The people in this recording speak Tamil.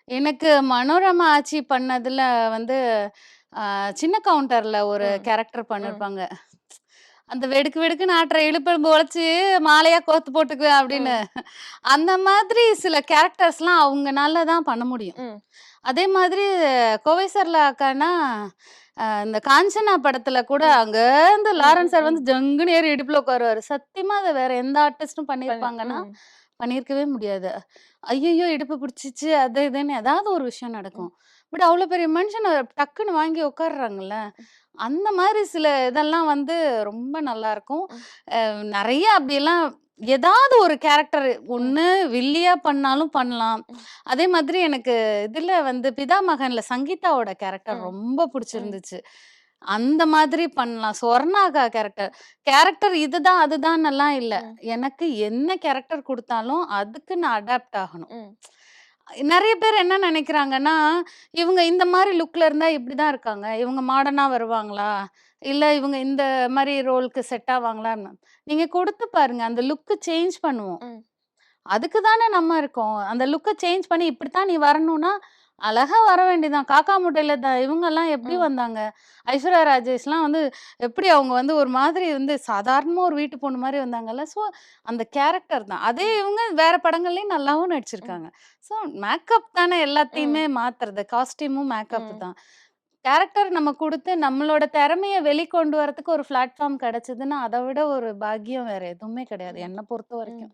எனக்கு மனோரமா ஆச்சி பண்ணதுல வந்து, அ சின்ன கவுண்டர்ல ஒரு ம். கேரக்டர் ம். பண்ணிருப்பாங்க. அந்த வெடுக்கு வெடுக்குன்னு ஆட்டுற இழுப்பெலும்பு உழைச்சு மாலையா கோர்த்து போட்டுக்குவேன் அப்படின்னு. ம். அந்த மாதிரி சில கேரக்டர்ஸ்லாம் அவங்கனால தான் பண்ண முடியும். ம். அதே மாதிரி கோவை சரளா அக்கான்னா, இந்த காஞ்சனா படத்துல கூட ம். அங்கேருந்து ம். லாரன்ஸ் ம். சார் ம். வந்து ஜங்குன்னு ஏறி இடுப்புல உட்காருவாரு. சத்தியமா அத வேற எந்த ஆர்டிஸ்ட்டும் பண்ணியிருப்பாங்கன்னா, ம். பண்ணியிருக்கவே முடியாது. ஐய்யய்யோ! இடுப்பு பிடிச்சிச்சு அது இதுன்னு ஏதாவது ஒரு விஷயம் ம். நடக்கும். பட் அவ்ளோ பெரிய மனுஷன டக்குன்னு வாங்கி உட்கார்றாங்கல்ல. அந்த மாரி சில இதெல்லாம் வந்து ரொம்ப நல்லாருக்கும். ம். நெறைய அப்படியெல்லாம் ஏதாவது ஒரு கேரக்டர் ம். ஒண்ணு வில்லியா பண்ணாலும் பண்ணலாம். ம். அதே மாதிரி எனக்கு இதுல வந்து பிதா மகன்ல சங்கீதாவோட கேரக்டர் ம். ரொம்ப ம். புடிச்சிருந்துச்சு. அந்த மாதிரி பண்ணலாம். சொர்ணாக்கா கேரக்டர். கேரக்டர் இதுதான், அதுதான்னெல்லாம் இல்ல. ம். எனக்கு என்ன கேரக்டர் குடுத்தாலும் அதுக்கு நான் அடாப்ட் ஆகணும். ம். நெறைய பேர் என்ன நெனைக்கிறாங்கன்னா, இவங்க இந்த மாரி லுக்ல இருந்தா இப்படிதான் இருக்காங்க. இவங்க மாடர்னா வருவாங்களா? இல்ல இவங்க இந்த மாரி ரோலுக்கு செட் ஆவாங்களான்னு. நீங்க குடுத்து பாருங்க. அந்த லுக் சேஞ்ச் பண்ணுவோம். ம். அதுக்கு தானே நம்ம இருக்கோம். அந்த லுக்க சேஞ்ச் பண்ணி இப்படித்தான் நீ வரணும்னா, அழகா வர வேண்டியதுதான். காக்கா முட்டையில இவங்கலாம் எப்படி ம். வந்தாங்க? ஐஸ்வர்யா ராஜேஷ்லாம் வந்து எப்படி அவங்க வந்து ஒரு மாதிரி வந்து சாதாரணமா ஒரு வீட்டு பொண்ணு மாரி வந்தாங்கல்ல. ஸோ அந்த கேரக்டர் தான். அதே ம். இவங்க வேற படங்கள்லயும் நல்லாவும் ம். நடிச்சிருக்காங்க. ஸோ மேக்கப் தானே ம். எல்லாத்தையுமே மாத்துறது. காஸ்டியூமும் மேக்கப் ம். தான். கேரக்டர் நம்ம குடுத்து நம்மளோட திறமைய வெளிக்கொண்டு வரதுக்கு ஒரு பிளாட்ஃபார்ம் கிடைச்சதுன்னா, அத விட ஒரு பாக்கியம் வேற எதுவுமே கிடையாது. ம். என்ன ம். பொறுத்தவரைக்கும்.